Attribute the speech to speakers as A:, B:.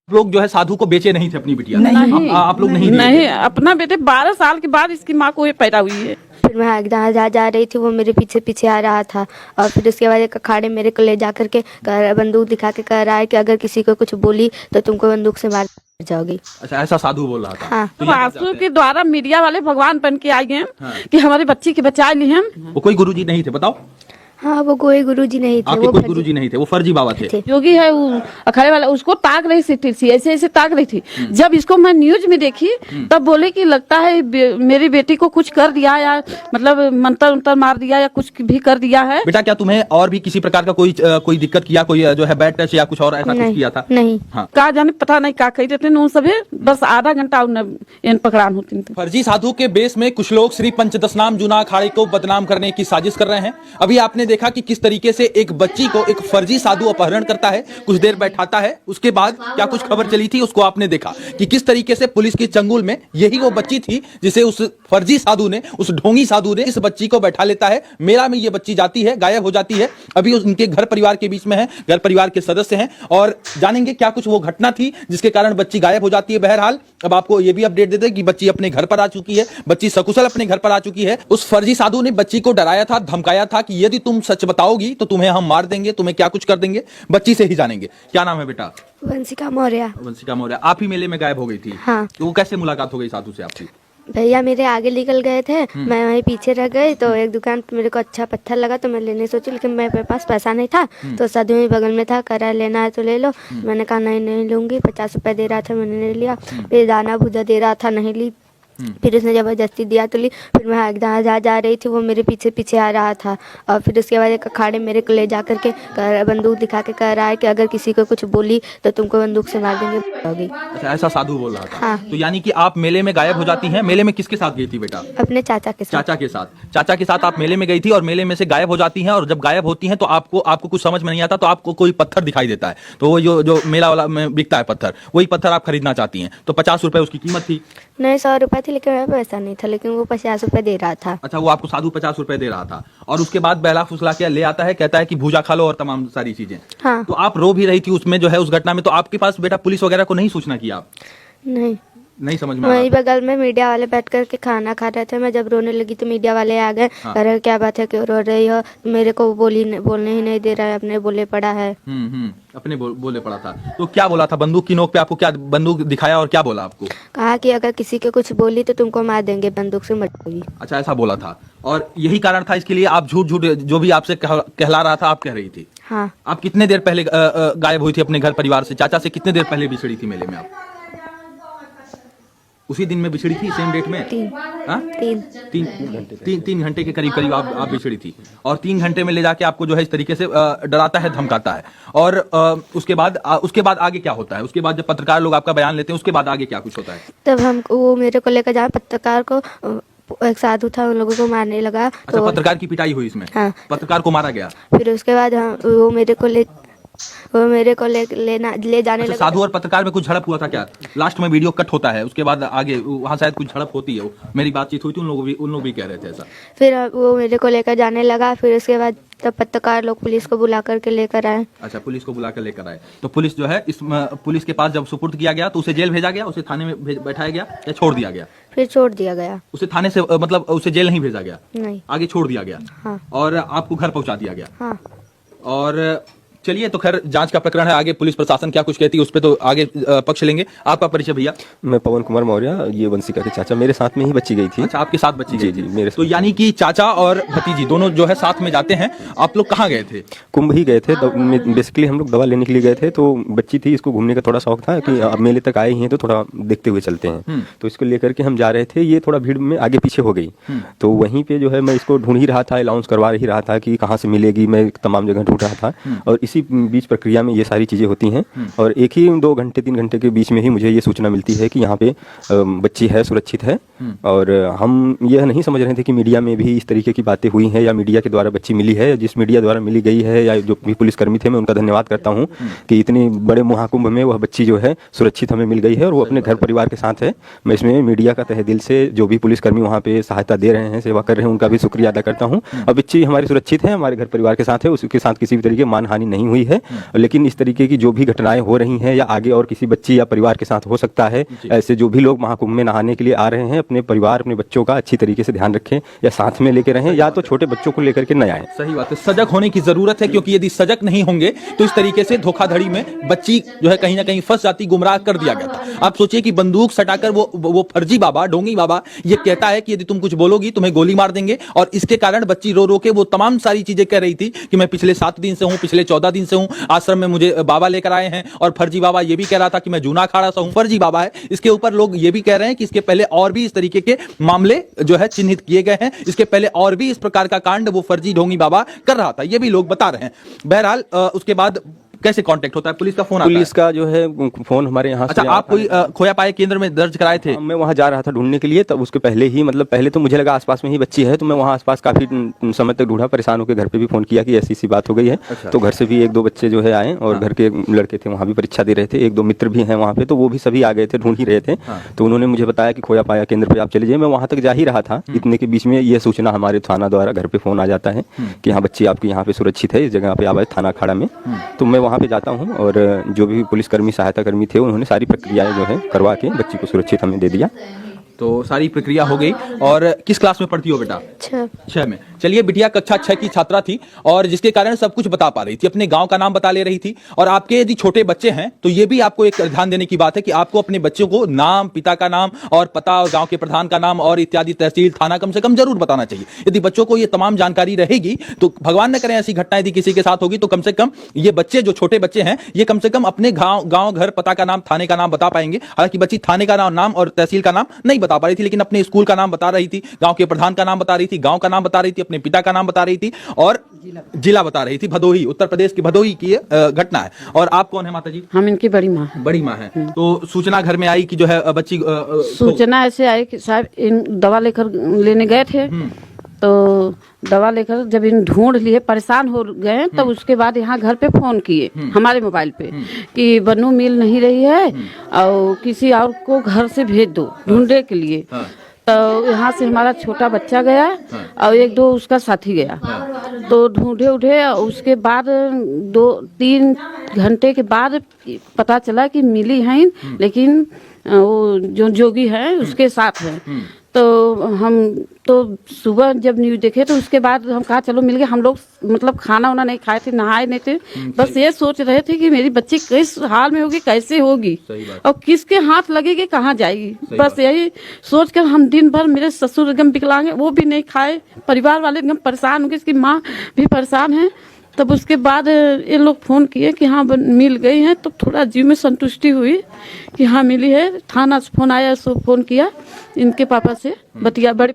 A: लोग जो है साधु को बेचे नहीं थे अपनी बिटिया।
B: नहीं,
A: आप लोग नहीं दिए
B: नहीं
A: थे?
B: अपना बेटे 12 साल के बाद इसकी माँ को ये पैदा हुई है।
C: फिर मैं एकदम जा रही थी, वो मेरे पीछे पीछे आ रहा था और फिर उसके बाद एक अखाड़े मेरे को ले जा करके बंदूक दिखा के कह रहा है कि अगर किसी को कुछ बोली तो तुमको बंदूक से मार जाओगी।
A: अच्छा, ऐसा साधु बोल रहा था।
C: हाँ।
A: तो ये
B: आंसू के द्वारा मीडिया वाले भगवान बन के आए हैं
A: हाँ।
B: कि हमारी बच्ची की बचा ली हम।
A: वो कोई गुरुजी नहीं थे, बताओ।
C: हाँ, वो कोई गुरुजी नहीं थे,
A: आपके
C: वो
A: कोई गुरुजी नहीं थे, वो फर्जी बाबा थे।
B: योगी है वो अखाड़े वाला, उसको ताक रही थी, ऐसे ऐसे ताक रही थी। जब इसको मैं न्यूज में देखी तब बोले कि लगता है मेरी बेटी को कुछ कर दिया या मतलब मंत्र उंतर मार दिया या कुछ भी कर दिया है।
A: बेटा, क्या तुम्हें और भी किसी प्रकार का कोई दिक्कत किया, कोई जो है बैड टच या कुछ और ऐसा कुछ किया था?
C: नहीं।
A: हाँ।
B: कहा जाने पता नहीं क्या कही रहते उन सभी, बस आधा घंटा उन पकड़ान होती थी।
A: फर्जी साधु के बेस में कुछ लोग श्री पंचदशनाम जूना अखाड़े को बदनाम करने की साजिश कर रहे हैं। अभी आपने देखा कि किस तरीके से एक बच्ची को एक फर्जी साधु अपहरण करता है, कुछ देर बैठाता है, उसके बाद क्या कुछ खबर चली थी उसको आपने देखा कि किस तरीके से पुलिस के चंगुल में यही वो बच्ची थी जिसे उस फर्जी साधु ने, उस ढोंगी साधु ने इस बच्ची को बैठा लेता है। मेला में ये बच्ची जाती है, गायब हो जाती है। अभी उनके घर परिवार के बीच में है, घर परिवार के सदस्य हैं और जानेंगे क्या कुछ वो घटना थी जिसके कारण बच्ची गायब हो जाती है। बहरहाल अब आपको ये भी अपडेट देते हैं कि बच्ची अपने घर पर आ चुकी है, बच्ची सकुशल अपने घर पर आ चुकी है। उस फर्जी साधु ने बच्ची को डराया था, धमकाया था कि यदि तुम सच बताओगी तो तुम्हें हम मार देंगे, तुम्हें क्या कुछ कर देंगे। बच्ची से ही जानेंगे। क्या नाम है बेटा?
C: वंशिका मौर्य।
A: वंशिका मौर्य। आप ही मेले में गायब हो गई थी?
C: हाँ।
A: तो वो कैसे मुलाकात हो गई साधु से आपकी?
C: भैया मेरे आगे निकल गए थे, मैं वहीं पीछे रह गई तो एक दुकान पे मेरे को अच्छा पत्थर लगा तो मैं लेने सोची, लेकिन मेरे पास पैसा नहीं था। तो साधु ही बगल में था, कह रहा लेना है तो ले लो। मैंने कहा नहीं लूंगी, 50 रुपए दे रहा था, मैंने नहीं लिया। फिर दाना भूजा दे रहा था, नहीं ली। फिर उसने जबरदस्ती दिया तो ली। फिर मैं एकदम जा रही थी, वो मेरे पीछे पीछे आ रहा था और फिर उसके बाद एक अखाड़े मेरे को ले जा करके बंदूक दिखा के कह रहा है कि अगर किसी को कुछ बोली तो तुमको बंदूक से मार देंगे।
A: अच्छा, ऐसा साधु बोल रहा था।
C: हाँ।
A: तो यानी कि आप मेले में गायब हो जाती हैं। मेले में किसके साथ गई थी बेटा?
C: अपने चाचा के साथ।
A: चाचा के साथ। चाचा के साथ आप मेले में गई थी और मेले में से गायब हो जाती हैं और जब गायब होती हैं तो आपको कुछ समझ में नहीं आता, तो आपको कोई पत्थर दिखाई देता है, तो वो जो मेला वाला में बिकता है पत्थर, वही पत्थर आप खरीदना चाहती हैं। तो 50 रुपए उसकी कीमत थी।
C: नहीं, 100 रुपए थी, लेकिन मेरा पैसा नहीं था, लेकिन वो 50 रुपए दे रहा था।
A: अच्छा, वो आपको साधु 50 रुपए दे रहा था और उसके बाद बहला फुसला के ले आता है, कहता है कि भूजा खा लो और तमाम सारी चीजें।
C: हाँ।
A: तो आप रो भी रही थी उसमें जो है उस घटना में, तो आपके पास बेटा पुलिस वगैरह को नहीं सूचना किया? आप नहीं समझ में आ
C: वहीं
A: रहा?
C: बगल में मीडिया वाले बैठ करके खाना खा रहे थे। मैं जब रोने लगी तो मीडिया वाले आ गए।
A: हाँ।
C: अरे क्या बात है, क्यों रो रही हो? मेरे को बोलने ही नहीं दे रहा है, अपने बोले पड़ा है।
A: अपने बोले पड़ा था। तो क्या बोला था? बंदूक की नोक पे आपको क्या बंदूक दिखाया और क्या बोला आपको?
C: कहा कि अगर किसी को कुछ बोली तो तुमको मार देंगे, बंदूक से मरोगी।
A: अच्छा, ऐसा बोला था और यही कारण था इसके लिए आप झूठ जो भी आपसे कहला रहा था आप कह रही थी?
C: हाँ।
A: आप कितने देर पहले गायब हुई थी अपने घर परिवार से? चाचा से कितने देर पहले बिछड़ी थी मेले में आप? उसी दिन में बिछड़ी थी, सेम डेट में? 3 घंटे के करीब आप बिछड़ी थी और 3 घंटे में ले जाके आपको जो है इस तरीके से डराता है, धमकाता है। और उसके बाद आगे क्या होता है? उसके बाद जब पत्रकार लोग आपका बयान लेते हैं उसके बाद आगे क्या कुछ होता है?
C: तब वो मेरे को लेकर जाए, पत्रकार को, एक साधु था, उन लोगों को मारने लगा।
A: अच्छा,
C: तो
A: पत्रकार की पिटाई हुई इसमें?
C: हाँ।
A: पत्रकार को मारा गया।
C: फिर उसके बाद वो मेरे को ले जाने
A: अच्छा,
C: लगा।
A: साधु और पत्रकार में कुछ झड़प हुआ था क्या? लास्ट में वीडियो कट होता है, उसके बाद आगे वहाँ शायद कुछ झड़प होती है। मेरी बातचीत हुई थी, उन लोग भी कह रहे थे ऐसा।
C: फिर वो मेरे को लेकर जाने लगा। फिर उसके बाद तब पत्रकार लोग पुलिस को बुला करके लेकर आए।
A: अच्छा, पुलिस को बुला कर लेकर आए। तो पुलिस जो है पुलिस के पास जब सुपुर्द किया गया तो उसे जेल भेजा गया, उसे थाने में बैठाया गया या छोड़ दिया गया?
C: फिर छोड़ दिया गया।
A: उसे थाने से मतलब उसे जेल नहीं भेजा गया?
C: नहीं।
A: आगे छोड़ दिया गया।
C: हाँ।
A: और आपको घर पहुंचा दिया गया।
C: हाँ।
A: और चलिए, तो खैर जांच का प्रकरण है, आगे पुलिस प्रशासन क्या कुछ कहती है उस पर तो आगे पक्ष लेंगे। आपका परिचय भैया?
D: मैं पवन कुमार मौर्य, ये वंशिका के चाचा, मेरे साथ में ही बच्ची गई थी।
A: अच्छा, आपके साथ बच्ची गई थी?
D: जी, मेरे
A: तो यानी कि चाचा और भतीजी दोनों जो है साथ में जाते हैं। आप लोग कहाँ गए थे?
D: कुंभ ही गए थे। बेसिकली हम लोग दवा लेने के लिए गए थे, तो बच्ची थी, इसको घूमने का थोड़ा शौक था कि अब मेले तक आए ही हैं तो थोड़ा देखते हुए चलते हैं। तो इसको लेकर के हम जा रहे थे, ये थोड़ा भीड़ में आगे पीछे हो गई। तो वहीं पे जो है मैं इसको ढूंढ ही रहा था, अनाउंस करवा ही रहा था कि कहाँ से मिलेगी, मैं तमाम जगह ढूंढ रहा था। और इसी बीच प्रक्रिया में ये सारी चीज़ें होती हैं और एक ही 2 घंटे 3 घंटे के बीच में ही मुझे ये सूचना मिलती है कि यहाँ पे बच्ची है, सुरक्षित है। और हम यह नहीं समझ रहे थे कि मीडिया में भी इस तरीके की बातें हुई हैं या मीडिया के द्वारा बच्ची मिली है। जिस मीडिया द्वारा मिली गई है या जो भी पुलिसकर्मी थे, मैं उनका धन्यवाद करता हूँ कि इतने बड़े महाकुंभ में वह बच्ची जो है सुरक्षित हमें मिल गई है और वो अपने घर परिवार के साथ है। मैं इसमें मीडिया का तहे दिल से जो भी पुलिसकर्मी वहाँ पे सहायता दे रहे हैं, सेवा कर रहे हैं, उनका भी शुक्रिया अदा करता हूँ। और बच्ची हमारी सुरक्षित है, हमारे घर परिवार के साथ है, उसके साथ किसी भी तरीके मानहानि नहीं नहीं हुई है, लेकिन इस तरीके की जो भी घटनाएं हो रही हैं या आगे और किसी बच्ची या परिवार के साथ हो सकता है, ऐसे जो भी लोग महाकुंभ में नहाने के लिए आ रहे हैं, अपने परिवार अपने बच्चों का अच्छी तरीके से ध्यान रखें या साथ में लेके रहें, या तो छोटे बच्चों को लेकर के न आए।
A: सही बात है, सजग होने की जरूरत है, क्योंकि यदि सजग नहीं होंगे तो इस तरीके से धोखाधड़ी में बच्ची जो है कहीं ना कहीं फंस जाती, गुमराह कर दिया गया था। आप सोचिए कि बंदूक सटाकर वो फर्जी बाबा, ढोंगी बाबा ये कहता है कि यदि तुम कुछ बोलोगी तुम्हें गोली मार देंगे, और इसके कारण बच्ची रो रो के वो तमाम सारी चीजें कह रही थी कि मैं पिछले 7 दिन से हूं, पिछले 14 दिन से हूं, आश्रम में मुझे बाबा लेकर आए हैं, और फर्जी बाबा ये भी कह रहा था कि मैं जूना अखाड़ा से हूं, फर्जी बाबा है। इसके ऊपर लोग ये भी कह रहे हैं कि इसके पहले और भी इस तरीके के मामले जो है चिन्हित किए गए हैं, इसके पहले और भी इस प्रकार का कांड वो फर्जी ढोंगी बाबा कर रहा था, ये भी लोग बता रहे हैं। बहरहाल उसके बाद कैसे कांटेक्ट होता है? पुलिस का फोन आता है?
D: पुलिस का जो है फोन हमारे यहाँ
A: अच्छा, आप कोई खोया पाए केंद्र में दर्ज कराए थे?
D: मैं वहाँ जा रहा था ढूंढने के लिए, तब उसके पहले ही मतलब पहले तो मुझे लगा आसपास में ही बच्ची है, तो मैं वहाँ आसपास काफी समय तक ढूंढा, परेशान होकर घर पे भी फोन किया कि ऐसी सी बात हो गई है।
A: अच्छा।
D: तो घर से भी 1-2 बच्चे जो है आए, और घर के लड़के थे वहाँ भी परीक्षा दे रहे थे, 1-2 मित्र भी हैं वहाँ पे, तो वो भी सभी आ गए थे, ढूंढ ही रहे थे। तो उन्होंने मुझे बताया कि खोया पाया केंद्र पे आप चले जाइए। मैं वहाँ तक जा ही रहा था, इतने के बीच में ये सूचना हमारे थाना द्वारा घर पे फोन आ जाता है कि हाँ बच्ची आपकी यहाँ पे सुरक्षित है, इस जगह पे आप थाना अखाड़ा में। तो मैं वहाँ पे जाता हूँ, और जो भी पुलिसकर्मी सहायता कर्मी थे उन्होंने सारी प्रक्रियाएं जो है करवा के बच्ची को सुरक्षित हमें दे दिया।
A: तो सारी प्रक्रिया हो गई। और किस क्लास में पढ़ती हो बेटा? 6 में। चलिए, बिटिया कक्षा 6 की छात्रा थी, और जिसके कारण सब कुछ बता पा रही थी, अपने गांव का नाम बता ले रही थी। और आपके यदि छोटे बच्चे हैं तो ये भी आपको एक ध्यान देने की बात है कि आपको अपने बच्चों को नाम, पिता का नाम और पता, और गांव के प्रधान का नाम और इत्यादि, तहसील, थाना कम से कम जरूर बताना चाहिए। यदि बच्चों को ये तमाम जानकारी रहेगी तो भगवान न करे ऐसी घटना यदि किसी के साथ होगी तो कम से कम ये बच्चे, जो छोटे बच्चे हैं, ये कम से कम अपने गांव, घर, पता का नाम, थाने का नाम बता पाएंगे। हालांकि बच्ची थाने का नाम और तहसील का नाम नहीं बता पा रही थी, लेकिन अपने स्कूल का नाम बता रही थी, गांव के प्रधान का नाम बता रही थी, गांव का नाम बता रही थी, अपने पिता का नाम बता रही थी, और जिला बता रही थी। भदोही, उत्तर प्रदेश की भदोही की ये घटना है। और आप कौन है माता जी?
B: हम इनकी बड़ी माँ।
A: बड़ी माँ है। तो सूचना घर में आई कि जो है बच्ची
B: सूचना ऐसे आई कि साहब इन दवा लेकर लेने गए थे, तो दवा लेकर जब इन ढूंढ लिए, परेशान हो गए, तब उसके बाद यहाँ घर पे फोन किए हमारे मोबाइल पे कि बन्नू मिल नहीं रही है और किसी और को घर से भेज दो ढूंढने के लिए। तो यहाँ से हमारा छोटा बच्चा गया और 1-2 उसका साथी गया, तो ढूंढे उठे। उसके बाद 2-3 घंटे के बाद पता चला कि मिली हैं, लेकिन वो जो जोगी है उसके साथ है। तो हम तो सुबह जब न्यूज देखे तो उसके बाद हम कहा चलो मिल गए। हम लोग मतलब खाना वाना नहीं खाए थे, नहाए नहीं थे, बस ये सोच रहे थे कि मेरी बच्ची किस हाल में होगी, कैसे होगी और किसके हाथ लगेगी, कहाँ जाएगी। बस यही सोच कर हम दिन भर, मेरे ससुर एकदम विकलांग है, वो भी नहीं खाए, परिवार वाले एकदम परेशान हो गए, इसकी माँ भी परेशान है। तब उसके बाद ये लोग फोन किए कि हाँ मिल गई हैं, तो थोड़ा जीव में संतुष्टि हुई कि हाँ मिली है। थाना से फोन आया, सो फोन किया इनके पापा से, बतिया बड़े